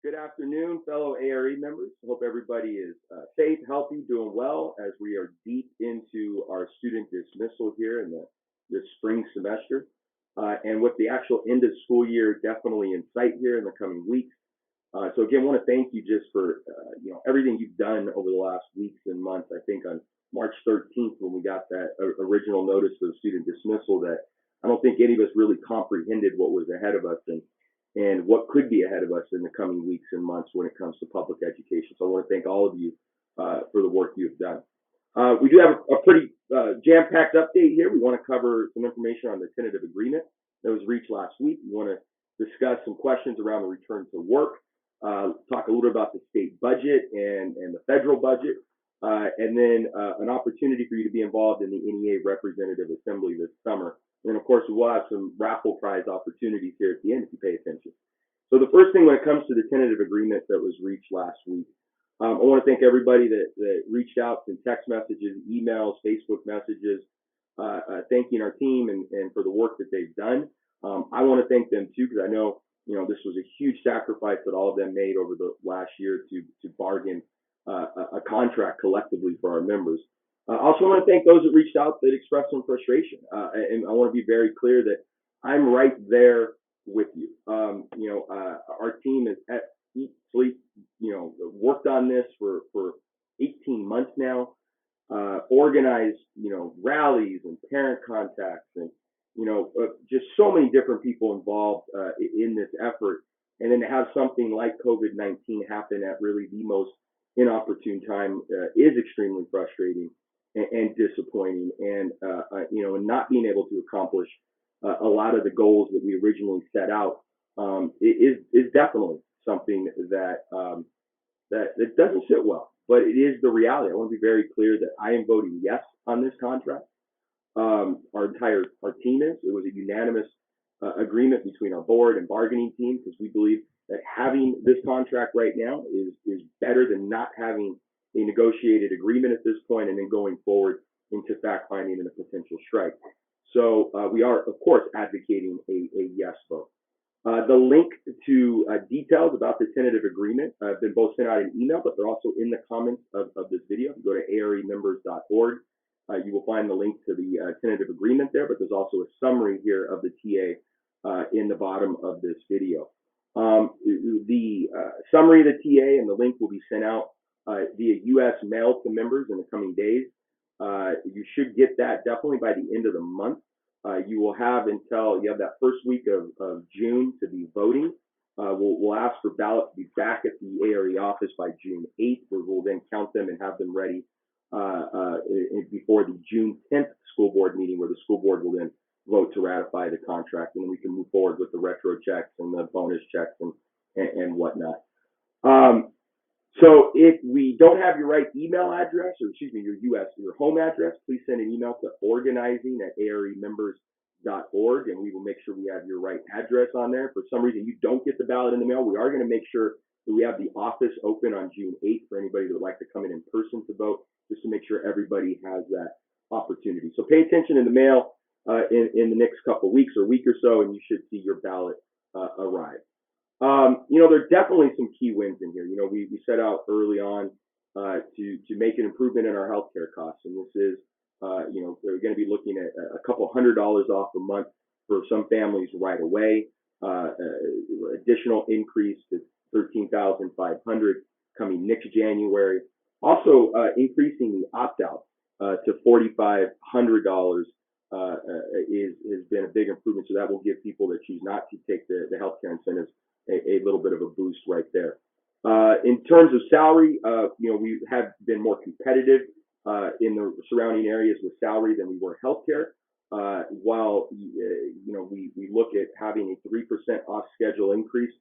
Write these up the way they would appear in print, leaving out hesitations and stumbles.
Good afternoon, fellow ARE members. I hope everybody is safe, healthy, doing well as we are deep into our student dismissal here in the spring semester. And with the actual end of school year definitely in sight here in the coming weeks. So again, I want to thank you just for everything you've done over the last weeks and months. I think on March 13th when we got that original notice of student dismissal, that I don't think any of us really comprehended what was ahead of us and what could be ahead of us in the coming weeks and months when it comes to public education. So I want to thank all of you for the work you've done. We do have a pretty jam-packed update here. We want to cover some information on the tentative agreement that was reached last week. We want to discuss some questions around the return to work, talk a little bit about the state budget and the federal budget, and then an opportunity for you to be involved in the NEA Representative Assembly this summer. And of course, we'll have some raffle prize opportunities here at the end if you pay attention. So the first thing when it comes to the tentative agreement that was reached last week, I want to thank everybody that reached out in text messages, emails, Facebook messages, thanking our team and for the work that they've done. I want to thank them too, because I know this was a huge sacrifice that all of them made over the last year to bargain a contract collectively for our members. I also want to thank those that reached out that expressed some frustration. And I want to be very clear that I'm right there with you. Our team is at eat, sleep, worked on this for 18 months now, organized, rallies and parent contacts and, just so many different people involved in this effort. And then to have something like COVID-19 happen at really the most inopportune time is extremely frustrating and disappointing, and not being able to accomplish a lot of the goals that we originally set out is definitely something that doesn't sit well. But it is the reality. I want to be very clear that I am voting yes on this contract. Our team is. It was a unanimous agreement between our board and bargaining team, because we believe that having this contract right now is better than not having a negotiated agreement at this point and then going forward into fact finding and a potential strike. So we are, of course, advocating a yes vote. The link to details about the tentative agreement have been both sent out in email, but they're also in the comments of this video. If you go to aremembers.org, you will find the link to the tentative agreement there, but there's also a summary here of the TA in the bottom of this video. The summary of the TA and the link will be sent out via U.S. mail to members in the coming days. You should get that definitely by the end of the month. You will have until you have that first week of June to be voting. We'll ask for ballots to be back at the ARE office by June 8th, where we'll then count them and have them ready before the June 10th school board meeting, where the school board will then vote to ratify the contract, and then we can move forward with the retro checks and the bonus checks and whatnot. So if we don't have your right email address, or excuse me, your home address, please send an email to organizing@aremembers.org, and we will make sure we have your right address on there. If for some reason you don't get the ballot in the mail, we are going to make sure that we have the office open on June 8th for anybody that would like to come in person to vote, just to make sure everybody has that opportunity. So pay attention in the mail in the next couple of weeks or week or so, and you should see your ballot arrive. There are definitely some key wins in here. We set out early on to make an improvement in our healthcare costs, and this is, we're going to be looking at a couple $100 off a month for some families right away. Additional increase to $13,500 coming next January. Also, increasing the opt-out to $4,500 has been a big improvement. So that will give people that choose not to take the healthcare incentives a little bit of a boost right there. In terms of salary, we have been more competitive in the surrounding areas with salary than we were healthcare. While we look at having a 3% off schedule increase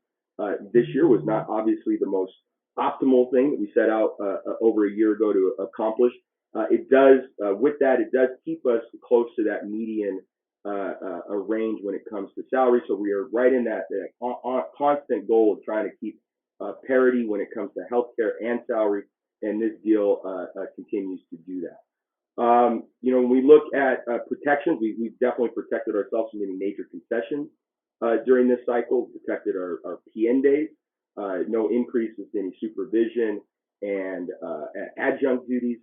this year was not obviously the most optimal thing that we set out over a year ago to accomplish. It does keep us close to that median a range when it comes to salary. So we are right in that constant goal of trying to keep parity when it comes to healthcare and salary, and this deal continues to do that. When we look at protections, we've definitely protected ourselves from any major concessions during this cycle. Protected our PN days. no increases to any supervision and adjunct duties.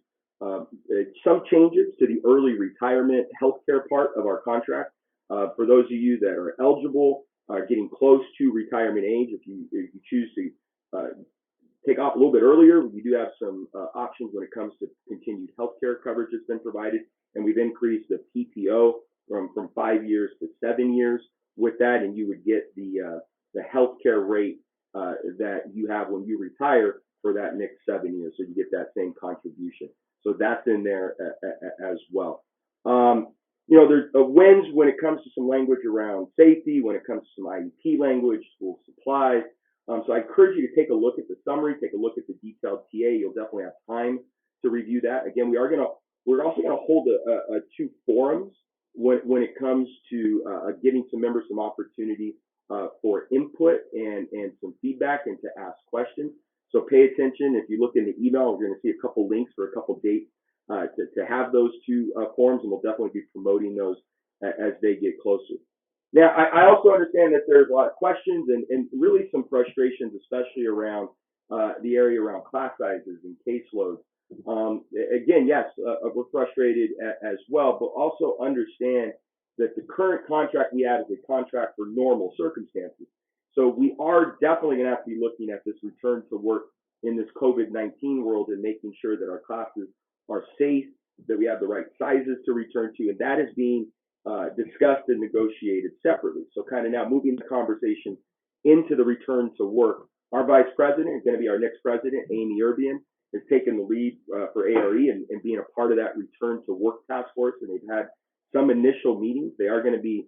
Some changes to the early retirement healthcare part of our contract. For those of you that are eligible, getting close to retirement age, if you choose to take off a little bit earlier, you do have some options when it comes to continued healthcare coverage that's been provided, and we've increased the PTO from 5 years to 7 years with that, and you would get the healthcare rate that you have when you retire for that next 7 years, so you get that same contribution. So that's in there as well. There's wins when it comes to some language around safety, when it comes to some IEP language, school supplies. So I encourage you to take a look at the summary, take a look at the detailed TA. You'll definitely have time to review that. Again, we're also gonna hold two forums when it comes to giving some members some opportunity for input and some feedback and to ask questions. So pay attention. If you look in the email, we're going to see a couple links for a couple dates to have those two forums, and we'll definitely be promoting those as they get closer. Now, I also understand that there's a lot of questions and really some frustrations, especially around the area around class sizes and caseloads. Again, yes, we're frustrated as well, but also understand that the current contract we have is a contract for normal circumstances. So we are definitely going to have to be looking at this return to work in this COVID-19 world and making sure that our classes are safe, that we have the right sizes to return to, and that is being discussed and negotiated separately. So kind of now moving the conversation into the return to work. Our vice president is going to be our next president, Amy Urbian, has taken the lead for ARE and being a part of that return to work task force, and they've had some initial meetings. They are going to be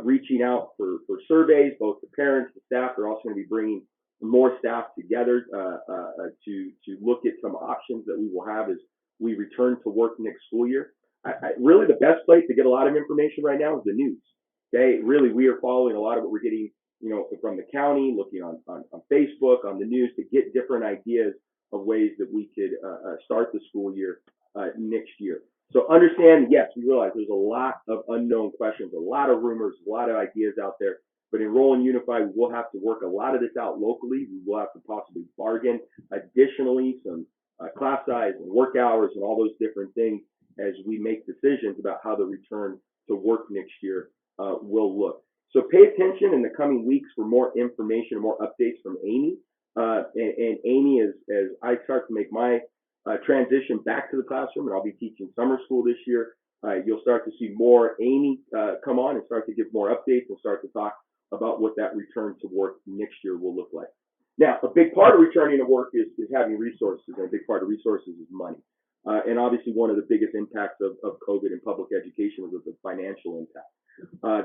reaching out for surveys, both the parents, the staff. They're also going to be bringing more staff together to look at some options that we will have as we return to work next school year. Really, the best place to get a lot of information right now is the news. Okay, really, we are following a lot of what we're getting, from the county, looking on Facebook, on the news to get different ideas of ways that we could start the school year next year. So understand, yes, we realize there's a lot of unknown questions, a lot of rumors, a lot of ideas out there. But Enroll and Unify, we will have to work a lot of this out locally. We will have to possibly bargain additionally some class size and work hours and all those different things as we make decisions about how the return to work next year will look. So pay attention in the coming weeks for more information and more updates from Amy. And Amy, as I start to make my transition back to the classroom, and I'll be teaching summer school this year, you'll start to see more Amy come on and start to give more updates and start to talk about what that return to work next year will look like. Now, a big part of returning to work is having resources, and a big part of resources is money. And obviously, one of the biggest impacts of COVID in public education was the financial impact.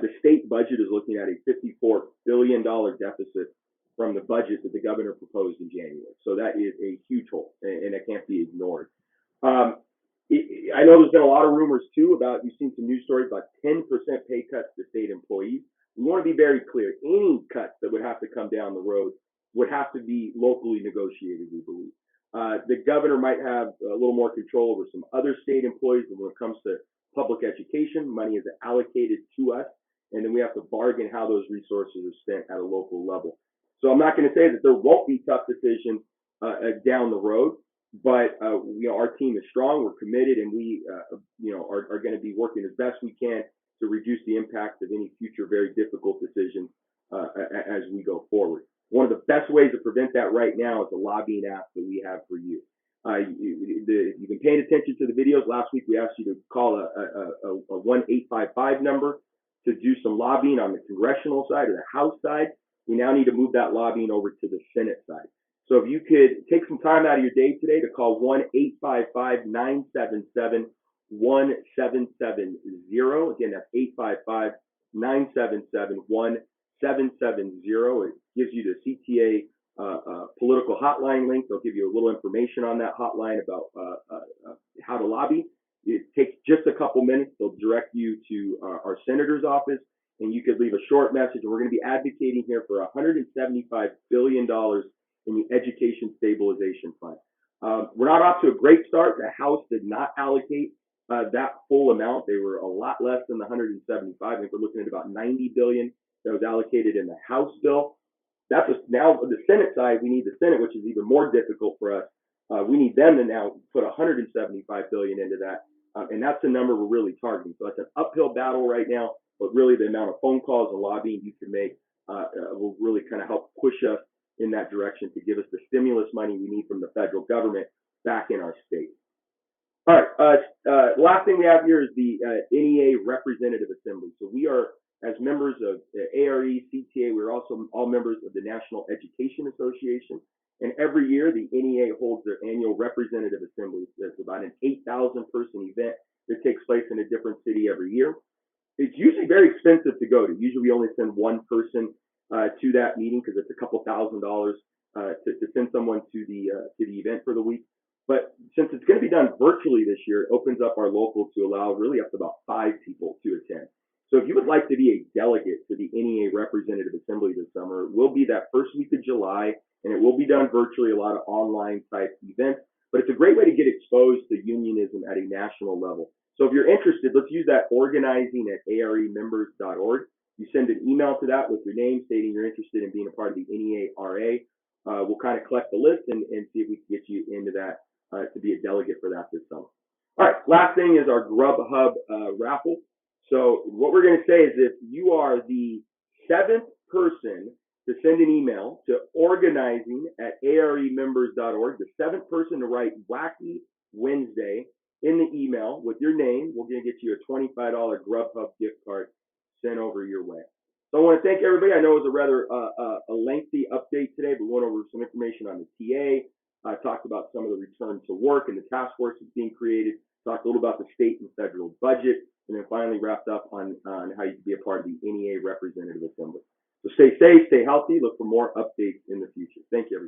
The state budget is looking at a $54 billion deficit from the budget that the governor proposed in January. So that is a huge hole, and it can't be ignored. I know there's been a lot of rumors, too, about, you've seen some news stories about 10% pay cuts to state employees. We want to be very clear. Any cuts that would have to come down the road would have to be locally negotiated, we believe. The governor might have a little more control over some other state employees, but when it comes to public education, money is allocated to us, and then we have to bargain how those resources are spent at a local level. So I'm not going to say that there won't be tough decisions down the road, but our team is strong, we're committed, and we are going to be working as best we can to reduce the impact of any future very difficult decisions as we go forward. One of the best ways to prevent that right now is the lobbying app that we have for you. You've been paying attention to the videos. Last week we asked you to call a 1-855 number to do some lobbying on the congressional side or the House side. We now need to move that lobbying over to the Senate side. So if you could take some time out of your day today to call 1-855-977-1770. Again, that's 855-977-1770. It gives you the CTA Political Hotline link. They'll give you a little information on that hotline about how to lobby. It takes just a couple minutes. They'll direct you to our senator's office, and you could leave a short message. And we're going to be advocating here for $175 billion in the Education Stabilization Fund. We're not off to a great start. The House did not allocate that full amount. They were a lot less than the 175. I think we're looking at about $90 billion that was allocated in the House bill. now the Senate side, we need the Senate, which is even more difficult for us. We need them to now put 175 billion into that, and that's the number we're really targeting. So it's an uphill battle right now, but really the amount of phone calls and lobbying you can make will really kind of help push us in that direction to give us the stimulus money we need from the federal government back in our state. All right, last thing we have here is the NEA Representative Assembly. So we are, as members of ARE, CTA, we're also all members of the National Education Association. And every year, the NEA holds their annual Representative Assembly. It's about an 8,000 person event that takes place in a different city every year. It's usually very expensive to go to. Usually we only send one person to that meeting because it's a couple $1,000s to send someone to the event for the week. But since it's going to be done virtually this year, it opens up our local to allow really up to about 5 people to attend. So if you would like to be a delegate to the NEA Representative Assembly this summer, it will be that first week of July, and it will be done virtually, a lot of online type events. But it's a great way to get exposed to unionism at a national level. So if you're interested, let's use that organizing@aremembers.org. You send an email to that with your name stating you're interested in being a part of the NEA-RA. We'll kind of collect the list and see if we can get you into that to be a delegate for that this summer. All right, last thing is our Grubhub raffle. So what we're going to say is if you are the 7th person to send an email to organizing@aremembers.org, the 7th person to write Wacky Wednesday in the email with your name, we're going to get you a $25 Grubhub gift card sent over your way. So I want to thank everybody. I know it was a rather a lengthy update today, but we went over some information on the TA, talked about some of the return to work and the task force that's being created, talked a little about the state and federal budget, and then finally wrapped up on how you can be a part of the NEA Representative Assembly. So stay safe, stay healthy, look for more updates in the future. Thank you, everybody.